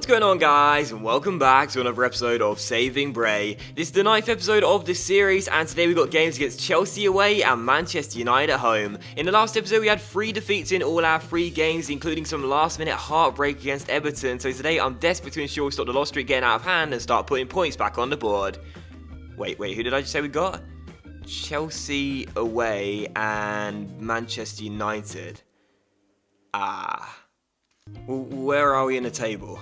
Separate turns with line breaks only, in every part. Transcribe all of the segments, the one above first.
What's going on, guys, and welcome back to another episode of Saving Bray. This is the 9th episode of this series, and today we've got games against Chelsea away and Manchester United at home. In the last episode we had 3 defeats in all our 3 games, including some last minute heartbreak against Everton, so today I'm desperate to ensure we stop the loss streak getting out of hand and start putting points back on the board. Wait, who did I just say we got? Chelsea away and Manchester United. Well, where are we in the table?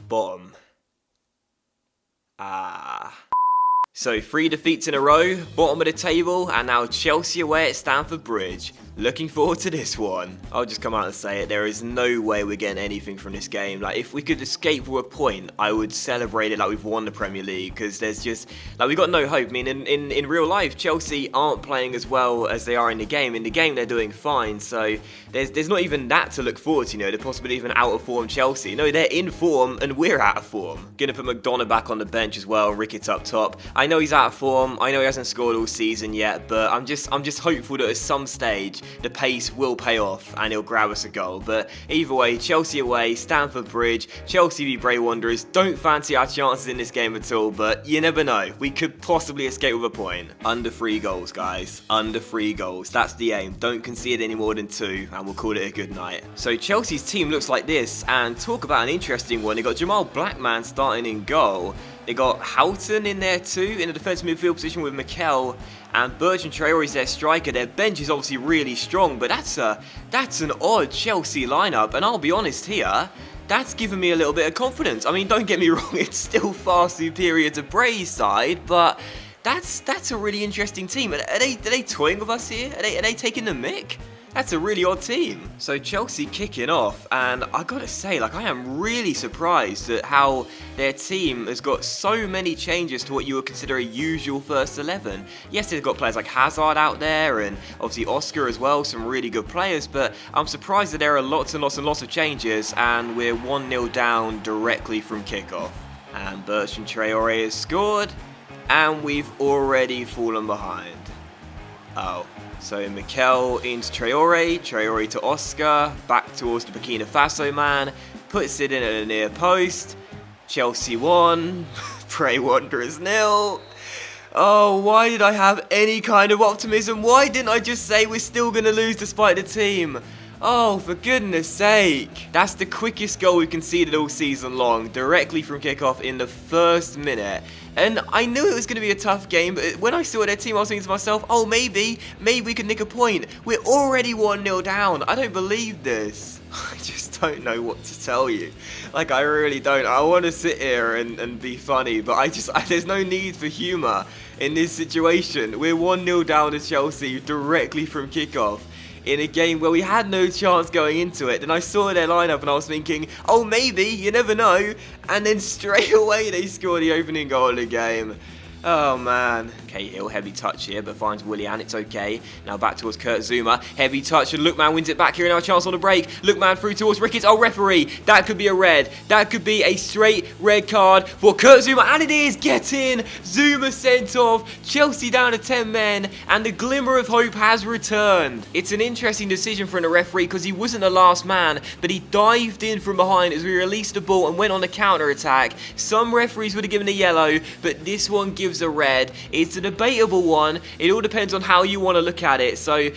Bottom. So 3 defeats in a row, bottom of the table, and now Chelsea away at Stamford Bridge. Looking forward to this one. I'll just come out and say it, there is no way we're getting anything from this game. Like, if we could escape with a point, I would celebrate it like we've won the Premier League, because there's just, like, we've got no hope. I mean, in real life, Chelsea aren't playing as well as they are in the game. In the game, they're doing fine, so there's not even that to look forward to, you know, the possibility of an out-of-form Chelsea. No, they're in form, and we're out of form. Gonna put McDonough back on the bench as well, Ricketts up top. I know he's out of form, I know he hasn't scored all season yet, but I'm just hopeful that at some stage, the pace will pay off and he'll grab us a goal. But either way, Chelsea away, Stamford Bridge, Chelsea v Bray Wanderers. Don't fancy our chances in this game at all, but you never know. We could possibly escape with a point. Under 3 goals, guys. Under 3 goals. That's the aim. Don't concede any more than 2, and we'll call it a good night. So Chelsea's team looks like this, and talk about an interesting one. They got Jamal Blackman starting in goal. They got Houghton in there too, in the defensive midfield position with Mikel, and Bertrand Traore is their striker. Their bench is obviously really strong, but that's an odd Chelsea lineup, and I'll be honest here, that's given me a little bit of confidence. I mean, don't get me wrong, it's still far superior to Bray's side, but that's a really interesting team. Are they toying with us here? Are they taking the mick? That's a really odd team. So Chelsea kicking off, and I gotta say, like, I am really surprised at how their team has got so many changes to what you would consider a usual first 11. Yes, they've got players like Hazard out there, and obviously Oscar as well, some really good players, but I'm surprised that there are lots and lots of changes, and we're 1-0 down directly from kickoff. And Bertrand Traore has scored, and we've already fallen behind. Oh. So Mikel into Traore to Oscar, back towards the Burkina Faso man, puts it in at the near post. Chelsea 1, Bray Wanderers 0. Oh, why did I have any kind of optimism? Why didn't I just say we're still going to lose despite the team? Oh, for goodness sake. That's the quickest goal we've conceded all season long, directly from kickoff in the first minute. And I knew it was going to be a tough game, but when I saw their team, I was thinking to myself, oh, maybe we could nick a point. We're already 1-0 down. I don't believe this. I just don't know what to tell you. Like, I really don't. I want to sit here and be funny, but there's no need for humour in this situation. We're 1-0 down to Chelsea directly from kickoff, in a game where we had no chance going into it. Then I saw their lineup and I was thinking, oh, maybe, you never know. And then straight away they score the opening goal of the game. Oh, man. Okay, Hill, heavy touch here, but finds Willian, it's okay. Now back towards Kurt Zouma. Heavy touch, and Lookman wins it back here, and now a chance on the break. Lookman through towards Ricketts. Oh, referee, that could be a red. That could be a straight red card for Kurt Zouma, and it is. Get in. Zouma sent off. Chelsea down to 10 men, and the glimmer of hope has returned. It's an interesting decision from the referee, because he wasn't the last man, but he dived in from behind as we released the ball and went on the counter-attack. Some referees would have given a yellow, but this one gives a red. It's a debatable one. It all depends on how you want to look at it. So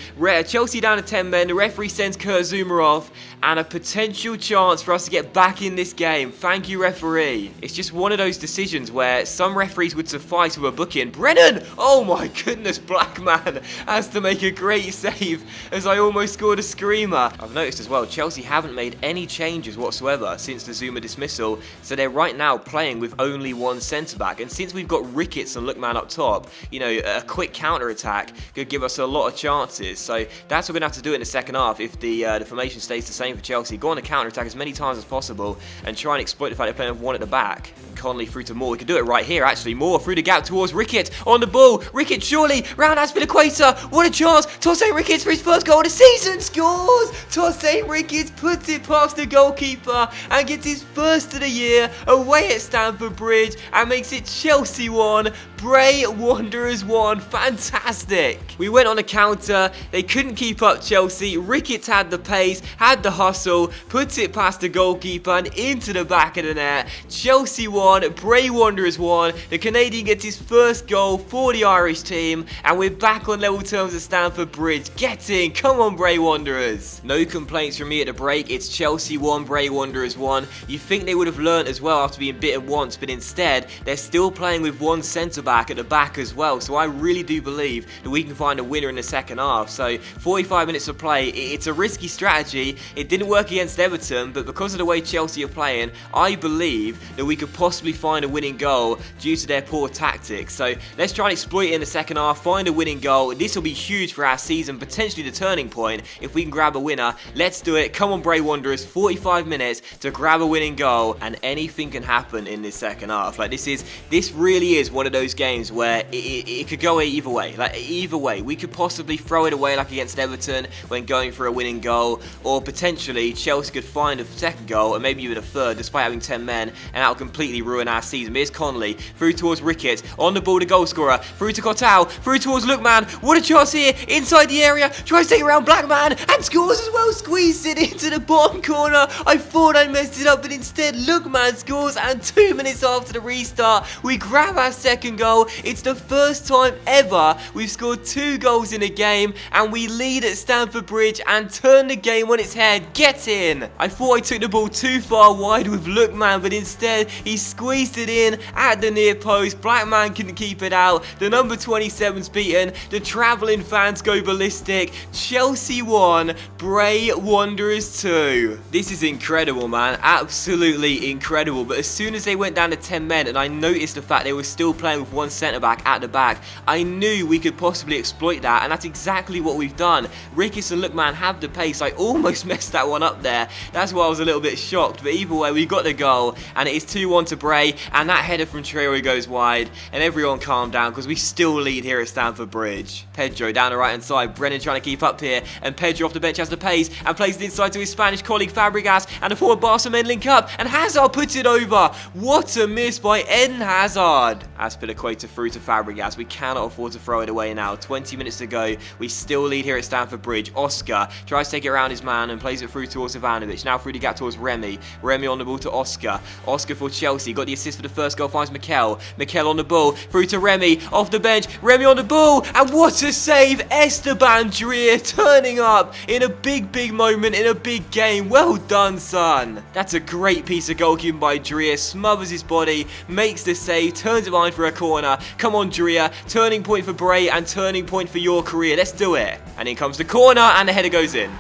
Chelsea down to 10 men. The referee sends Kurt Zouma off, and a potential chance for us to get back in this game. Thank you, referee. It's just one of those decisions where some referees would suffice with a booking. Brennan! Oh my goodness, Blackman has to make a great save as I almost scored a screamer. I've noticed as well, Chelsea haven't made any changes whatsoever since the Zouma dismissal, so they're right now playing with only one centre-back, and since we've got Ricketts and Lookman up top, you know, a quick counter-attack could give us a lot of chances. So that's what we're going to have to do in the second half if the formation stays the same for Chelsea. Go on the counter-attack as many times as possible and try and exploit the fact they're playing with one at the back. Conley through to Moore. We could do it right here, actually. Moore through the gap towards Ricketts. On the ball. Ricketts surely. Round Aspilicueta. What a chance. Tosin Ricketts for his first goal of the season. Scores. Tosin Ricketts puts it past the goalkeeper and gets his first of the year away at Stamford Bridge and makes it Chelsea 1, Bray Wanderers won. Fantastic. We went on a counter. They couldn't keep up Chelsea. Ricketts had the pace, had the hustle, puts it past the goalkeeper and into the back of the net. Chelsea won. Bray Wanderers won. The Canadian gets his first goal for the Irish team. And we're back on level terms at Stamford Bridge. Get in. Come on, Bray Wanderers. No complaints from me at the break. It's Chelsea 1, Bray Wanderers 1. You think they would have learnt as well after being beaten once, but instead, they're still playing with one centre-back at the back as well. So I really do believe that we can find a winner in the second half. So 45 minutes of play, it's a risky strategy. It didn't work against Everton, but because of the way Chelsea are playing, I believe that we could possibly find a winning goal due to their poor tactics. So let's try and exploit it in the second half, find a winning goal. This will be huge for our season, potentially the turning point if we can grab a winner. Let's do it. Come on, Bray Wanderers. 45 minutes to grab a winning goal, and anything can happen in this second half. Like this really is one of those games where it could go either way. Like either way, we could possibly throw it away like against Everton when going for a winning goal, or potentially Chelsea could find a second goal and maybe even a third despite having 10 men, and that'll completely ruin our season. Here's Connolly through towards Ricketts, on the ball, the goal scorer, through to Cotal, through towards Lookman. What a chance here, inside the area, tries to take it around Blackman and scores as well. Squeezed it into the bottom corner. I thought I messed it up, but instead Lookman scores, and 2 minutes after the restart we grab our second goal. It's the first time ever we've scored 2 goals in a game, and we lead at Stamford Bridge and turn the game on its head. Get in. I thought I took the ball too far wide with Lookman, but instead he squeezed it in at the near post. Blackman couldn't keep it out. The number 27's beaten. The travelling fans go ballistic. Chelsea 1, Bray Wanderers 2. This is incredible, man. Absolutely incredible. But as soon as they went down to 10 men and I noticed the fact they were still playing with one centre-back at the back, I knew we could possibly exploit that, and that's exactly what we've done. Ricketts and Lookman have the pace. I almost messed that one up there. That's why I was a little bit shocked. But either way, we got the goal, and it is 2-1 to Bray, and that header from Traore goes wide, and everyone calm down because we still lead here at Stamford Bridge. Pedro down the right-hand side. Brennan trying to keep up here, and Pedro off the bench has the pace and plays it inside to his Spanish colleague Fabregas, and the forward Barca men link up, and Hazard puts it over. What a miss by Eden Hazard. Aspilicueta through to Fabregas. We cannot afford to throw it away now. 20 minutes to go. We still lead here at Stamford Bridge. Oscar tries to take it around his man and plays it through towards Ivanovic. Now through the gap towards Remy. Remy on the ball to Oscar. Oscar for Chelsea. Got the assist for the first goal. Finds Mikel. Mikel on the ball. Through to Remy. Off the bench. Remy on the ball. And what a save. Esteban Dreer turning up in a big moment in a big game. Well done, son. That's a great piece of goalkeeping by Dreer. Smothers his body. Makes the save. Turns it behind for a corner. Come on, Dreer. Turning point for Bray and turning point for your career. Let's do it. And in comes the corner and the header goes in.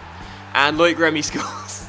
And Loic Remy scores.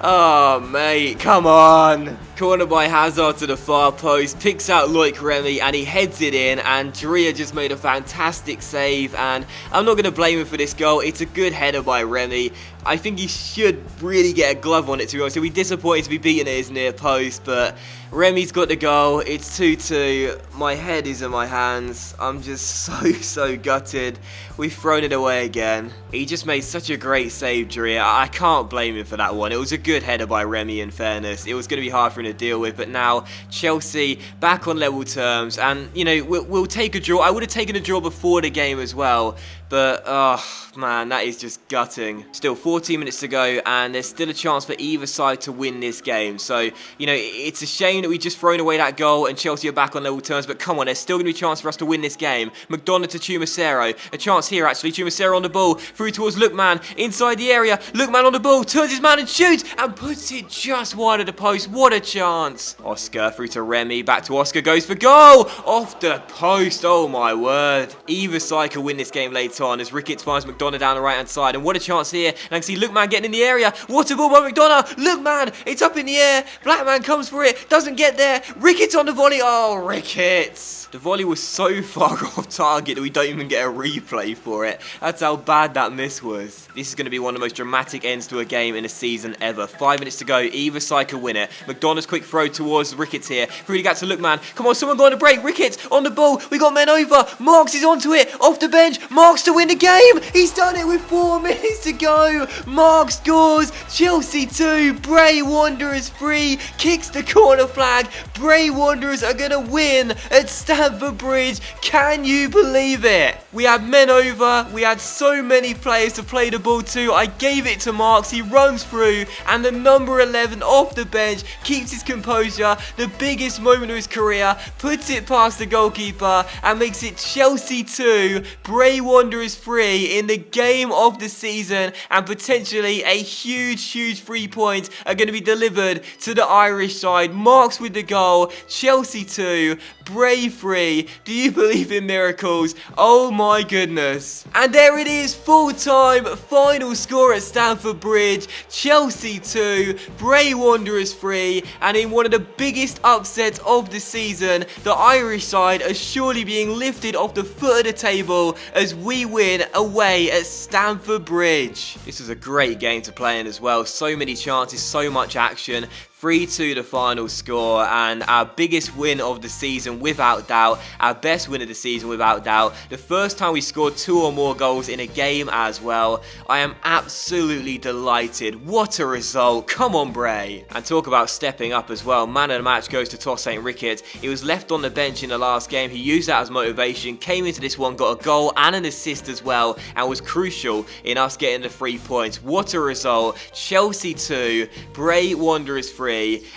Oh, mate. Come on. Corner by Hazard to the far post, picks out Loic Remy and he heads it in, and Dreer just made a fantastic save, and I'm not going to blame him for this goal. It's a good header by Remy. I think he should really get a glove on it, to be honest. He'll be disappointed to be beaten at his near post, but Remy's got the goal. It's 2-2. My head is in my hands. I'm just so gutted. We've thrown it away again. He just made such a great save, Dreer. I can't blame him for that one. It was a good header by Remy, in fairness. It was going to be hard for him to deal with, but now Chelsea back on level terms, and you know, we'll take a draw. I would have taken a draw before the game as well, but oh man, that is just gutting. Still 14 minutes to go, and there's still a chance for either side to win this game. So you know, it's a shame that we've just thrown away that goal and Chelsea are back on level terms, but come on, there's still going to be a chance for us to win this game. McDonough to Chumacero, a chance here actually. Chumacero on the ball, through towards Lookman, inside the area. Lookman on the ball, turns his man and shoots, and puts it just wide of the post. What a chance. Oscar through to Remy, back to Oscar, goes for goal, off the post. Oh my word. Either side could win this game later on as Ricketts finds McDonough down the right hand side, and what a chance here. And I can see Lookman getting in the area. What a ball by McDonough. Lookman, it's up in the air. Blackman comes for it, doesn't get there. Ricketts on the volley. Oh, Ricketts. The volley was so far off target that we don't even get a replay for it. That's how bad that miss was. This is going to be one of the most dramatic ends to a game in a season ever. 5 minutes to go. Either side can win it. McDonough's quick throw towards Ricketts here. Through the gap to Lookman. Come on, someone go on a break. Ricketts on the ball. We got men over. Marks is onto it. Off the bench. Marks to to win the game. He's done it with 4 minutes to go. Mark scores. Chelsea 2. Bray Wanderers 3. Kicks the corner flag. Bray Wanderers are going to win at Stamford Bridge. Can you believe it? We had men over. We had so many players to play the ball to. I gave it to Marks. He runs through, and the number 11 off the bench keeps his composure. The biggest moment of his career, puts it past the goalkeeper and makes it Chelsea 2, Bray Wanderers 3 in the game of the season, and potentially a huge 3 points are going to be delivered to the Irish side. Marks with the goal, Chelsea 2, Bray 3. Do you believe in miracles? Oh my goodness. And there it is, full time, final score at Stamford Bridge, Chelsea 2, Bray Wanderers 3, and in one of the biggest upsets of the season, the Irish side are surely being lifted off the foot of the table as we win away at Stamford Bridge. This was a great game to play in as well. So many chances, so much action. 3-2 the final score, and our biggest win of the season without doubt, our best win of the season without doubt, the first time we scored 2 or more goals in a game as well. I am absolutely delighted. What a result. Come on, Bray. And talk about stepping up as well. Man of the match goes to Toss St. Ricketts. He was left on the bench in the last game. He used that as motivation, came into this one, got a goal and an assist as well, and was crucial in us getting the 3 points. What a result. Chelsea 2, Bray Wanderers 3,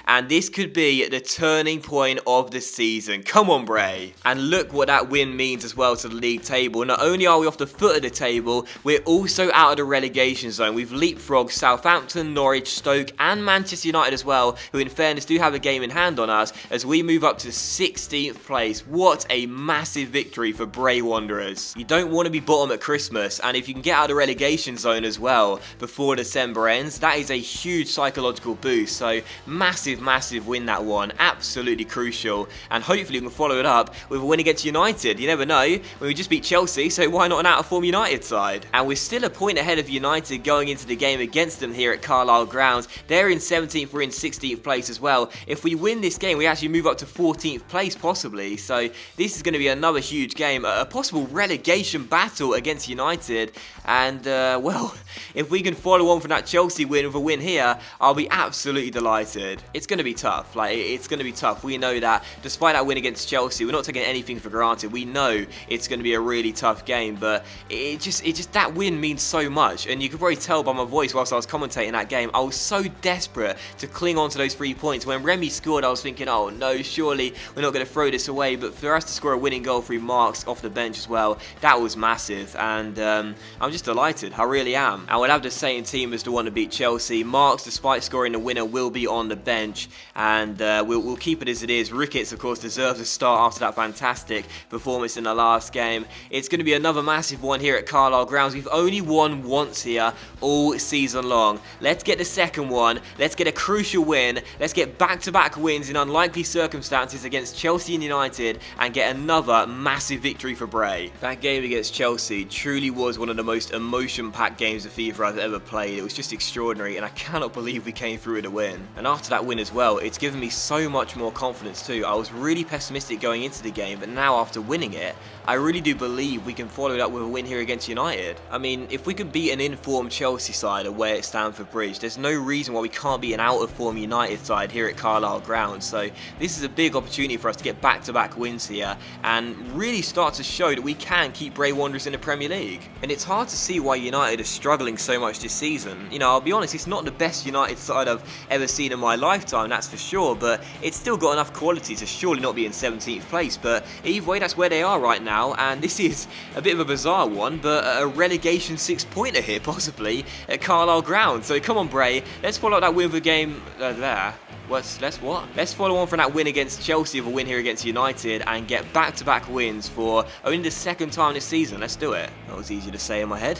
and this could be the turning point of the season. Come on, Bray. And look what that win means as well to the league table. Not only are we off the foot of the table, we're also out of the relegation zone. We've leapfrogged Southampton, Norwich, Stoke and Manchester United as well, who in fairness do have a game in hand on us, as we move up to 16th place. What a massive victory for Bray Wanderers. You don't want to be bottom at Christmas, and if you can get out of the relegation zone as well before December ends, that is a huge psychological boost. So massive win, that one. Absolutely crucial, and hopefully we can follow it up with a win against United. You never know, when we just beat Chelsea, so why not an out of form United side? And we're still a point ahead of United going into the game against them here at Carlisle Grounds. They're in 17th, we're in 16th place as well. If we win this game, we actually move up to 14th place possibly, so this is going to be another huge game, a possible relegation battle against United. And well, if we can follow on from that Chelsea win with a win here, I'll be absolutely delighted. It's going to be tough. It's going to be tough. We know that. Despite that win against Chelsea, we're not taking anything for granted. We know it's going to be a really tough game, but it just that win means so much. And you could probably tell by my voice whilst I was commentating that game, I was so desperate to cling on to those 3 points. When Remy scored, I was thinking, oh no, surely we're not going to throw this away. But for us to score a winning goal through Marks off the bench as well, that was massive. And I'm just delighted. I really am. And we'll have the same team as the one to beat Chelsea. Marks, despite scoring the winner, will be on the bench, and we'll keep it as it is. Ricketts, of course, deserves a start after that fantastic performance in the last game. It's going to be another massive one here at Carlisle Grounds. We've only won once here all season long. Let's get the second one. Let's get a crucial win. Let's get back-to-back wins in unlikely circumstances against Chelsea and United, and get another massive victory for Bray. That game against Chelsea truly was one of the most emotion-packed games of FIFA I've ever played. It was just extraordinary, and I cannot believe we came through with a win. And after that win as well, it's given me so much more confidence too. I was really pessimistic going into the game, but now after winning it, I really do believe we can follow it up with a win here against United. I mean, if we could beat an in-form Chelsea side away at Stamford Bridge, there's no reason why we can't beat an out-of-form United side here at Carlisle Grounds. So this is a big opportunity for us to get back-to-back wins here and really start to show that we can keep Bray Wanderers in the Premier League. And it's hard to see why United are struggling so much this season. You know, I'll be honest, it's not the best United side I've ever seen in my lifetime, that's for sure, but it's still got enough quality to surely not be in 17th place. But either way, that's where they are right now, and this is a bit of a bizarre one, but a relegation 6-pointer here possibly at Carlisle Ground. So come on, Bray, let's follow up that win for game there. Let's follow on from that win against Chelsea with a win here against United and get back-to-back wins for only the second time this season. Let's do it. That was easy to say in my head.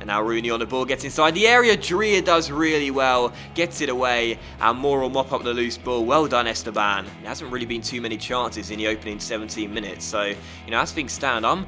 And now Rooney on the ball, gets inside the area. Drea does really well, gets it away, and Moore will mop up the loose ball. Well done, Esteban. There hasn't really been too many chances in the opening 17 minutes, so, you know, as things stand, I'm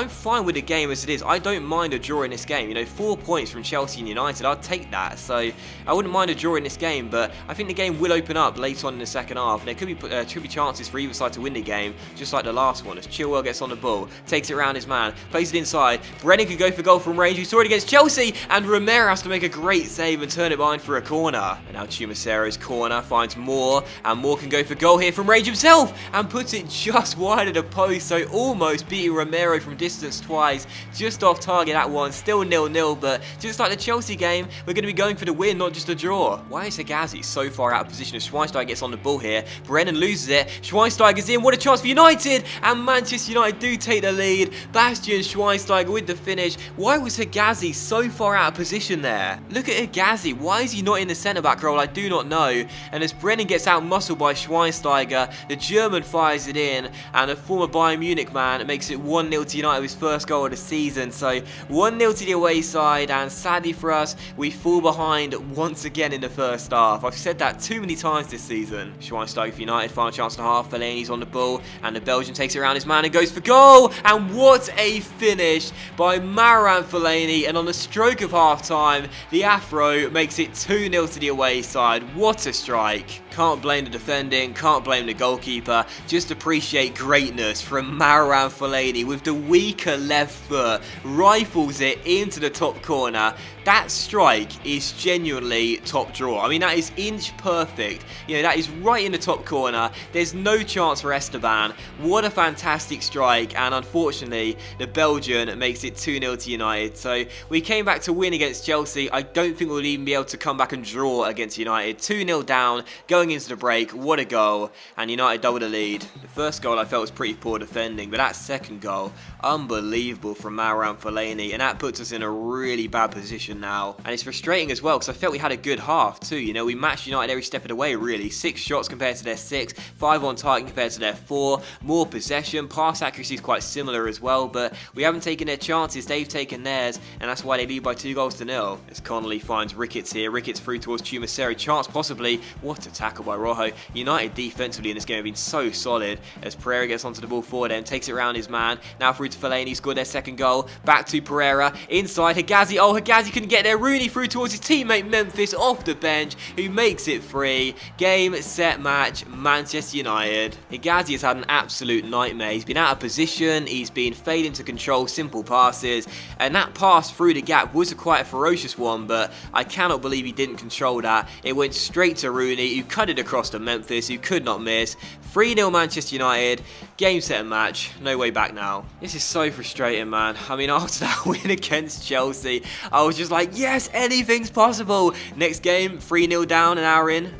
fine with the game as it is. I don't mind a draw in this game. You know, 4 points from Chelsea and United, I'd take that. So I wouldn't mind a draw in this game, but I think the game will open up later on in the second half, and there could be chances for either side to win the game, just like the last one, as Chilwell gets on the ball, takes it around his man, plays it inside. Brennan could go for goal from range. We saw it against Chelsea, and Romero has to make a great save and turn it behind for a corner. And now Chumacero's corner finds Moore, and Moore can go for goal here from range himself, and puts it just wide of the post, so almost beating Romero from distance twice, just off target that one. Still 0-0, but just like the Chelsea game, we're going to be going for the win, not just a draw. Why is Higazi so far out of position as Schweinsteiger gets on the ball here? Brennan loses it. Schweinsteiger's in. What a chance for United! And Manchester United do take the lead. Bastian Schweinsteiger with the finish. Why was Higazi so far out of position there? Look at Higazi. Why is he not in the centre-back role? I do not know. And as Brennan gets out-muscled by Schweinsteiger, the German fires it in, and a former Bayern Munich man makes it 1-0 to United, his first goal of the season. So 1-0 to the away side, and sadly for us, we fall behind once again in the first half. I've said that too many times this season. Schweinsteiger for United, final chance and a half. Fellaini's on the ball, and the Belgian takes it around his man and goes for goal. And what a finish by Marouane Fellaini, and on the stroke of half-time, the Afro makes it 2-0 to the away side. What a strike. Can't blame the defending, can't blame the goalkeeper. Just appreciate greatness from Marouane Fellaini with the weaker left foot. Rifles it into the top corner. That strike is genuinely top draw. I mean, that is inch perfect. You know, that is right in the top corner. There's no chance for Esteban. What a fantastic strike. And unfortunately, the Belgian makes it 2-0 to United. So we came back to win against Chelsea. I don't think we'll even be able to come back and draw against United. 2-0 down, going into the break. What a goal. And United double the lead. The first goal I felt was pretty poor defending, but that second goal, unbelievable from Marouane Fellaini. And that puts us in a really bad position now, and it's frustrating as well because I felt we had a good half too. You know, we matched United every step of the way really. 6 shots compared to their 6, 5 on target compared to their 4, more possession, pass accuracy is quite similar as well, but we haven't taken their chances, they've taken theirs, and that's why they lead by 2-0. As Connolly finds Ricketts here, Ricketts through towards Chumacero, chance possibly. What a tackle by Rojo. United defensively in this game have been so solid as Pereira gets onto the ball for them, takes it around his man, now through to Fellaini, scored their second goal, back to Pereira, inside Higazi. Oh, Higazi couldn't get there. Rooney through towards his teammate Memphis off the bench, who makes it free. Game, set, match, Manchester United. Higazi has had an absolute nightmare. He's been out of position, he's been failing to control simple passes, and that pass through the gap was quite a ferocious one, but I cannot believe he didn't control that. It went straight to Rooney, who cut it across to Memphis, who could not miss. 3-0 Manchester United. Game, set, and match. No way back now. This is so frustrating, man. I mean, after that win against Chelsea, I was just like, yes, anything's possible. Next game, 3-0 down, an hour in.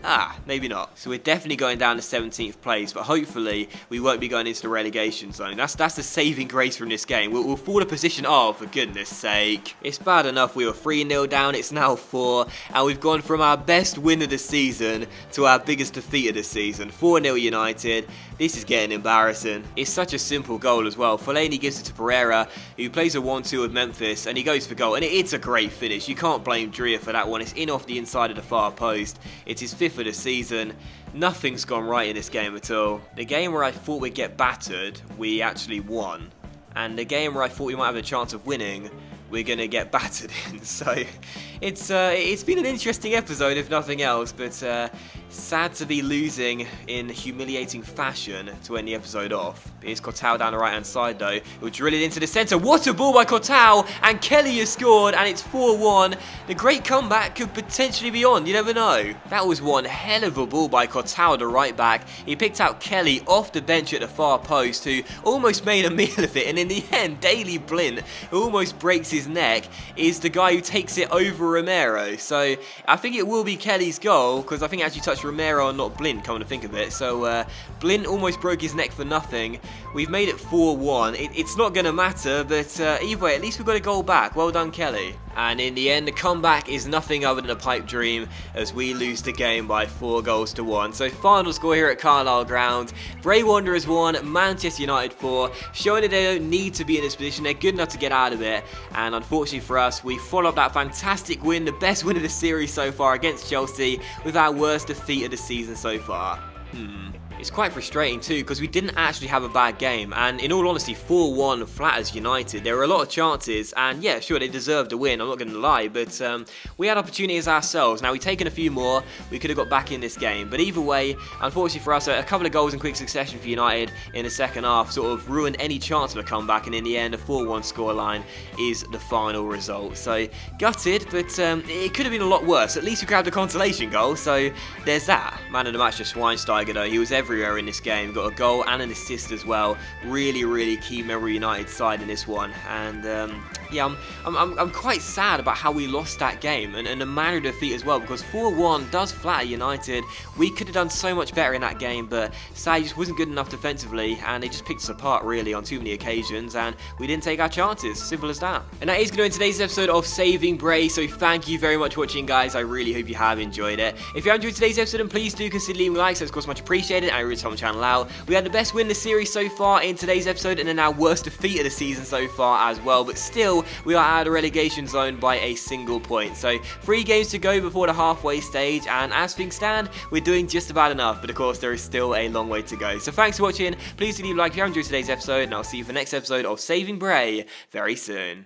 Maybe not. So we're definitely going down to 17th place, but hopefully we won't be going into the relegation zone. That's the saving grace from this game. We'll fall a position. Oh, for goodness sake. It's bad enough we were 3-0 down. It's now 4, and we've gone from our best win of the season to our biggest defeat of the season. 4-0 United. This is getting embarrassing. It's such a simple goal as well. Fellaini gives it to Pereira, who plays a 1-2 with Memphis, and he goes for goal. And it's a great finish. You can't blame Drea for that one. It's in off the inside of the far post. It's his 5th of the season. Nothing's gone right in this game at all. The game where I thought we'd get battered, we actually won. And the game where I thought we might have a chance of winning, we're going to get battered in. So it's been an interesting episode, if nothing else, but sad to be losing in humiliating fashion to end the episode off. Here's Courtois down the right hand side though. He'll drill it into the centre. What a ball by Courtois, and Kelly has scored, and it's 4-1. The great comeback could potentially be on, you never know. That was one hell of a ball by Courtois, the right back. He picked out Kelly off the bench at the far post, who almost made a meal of it, and in the end, Daley Blind, who almost breaks his neck, is the guy who takes it over Romero. So I think it will be Kelly's goal, because I think it actually touched Romero and not Blind, coming to think of it. So Blind almost broke his neck for nothing. We've made it 4-1. It's not going to matter, but either way, at least we've got a goal back. Well done, Kelly. And in the end, the comeback is nothing other than a pipe dream as we lose the game by 4-1. So final score here at Carlisle Ground, Bray Wanderers 1, Manchester United 4, showing that they don't need to be in this position, they're good enough to get out of it. And unfortunately for us, we follow up that fantastic win, the best win of the series so far against Chelsea, with our worst defeat of the season so far. It's quite frustrating too because we didn't actually have a bad game, and in all honesty 4-1 flatters United. There were a lot of chances and yeah, sure, they deserved a win, I'm not going to lie, but we had opportunities ourselves. Now we've taken a few more, we could have got back in this game, but either way, unfortunately for us, a couple of goals in quick succession for United in the second half sort of ruined any chance of a comeback, and in the end a 4-1 scoreline is the final result. So gutted, but it could have been a lot worse. At least we grabbed a consolation goal, so there's that. Man of the match to Schweinsteiger though, he was everywhere in this game, got a goal and an assist as well. Really key member of United side in this one, and yeah, I'm quite sad about how we lost that game and the manner of defeat as well, because 4-1 does flatter United. We could have done so much better in that game, but sadly just wasn't good enough defensively, and they just picked us apart really on too many occasions, and we didn't take our chances. Simple as that. And that is going to end today's episode of Saving Bray, so thank you very much for watching, guys. I really hope you have enjoyed it. If you have enjoyed today's episode, then please do consider leaving likes, that's of course much appreciated, and I really help the channel out. We had the best win in the series so far in today's episode, and then our worst defeat of the season so far as well, but still we are out of the relegation zone by a single point. So 3 games to go before the halfway stage, and as things stand, we're doing just about enough, but of course there is still a long way to go. So thanks for watching, please do leave a like if you have enjoyed today's episode, and I'll see you for the next episode of Saving Bray very soon.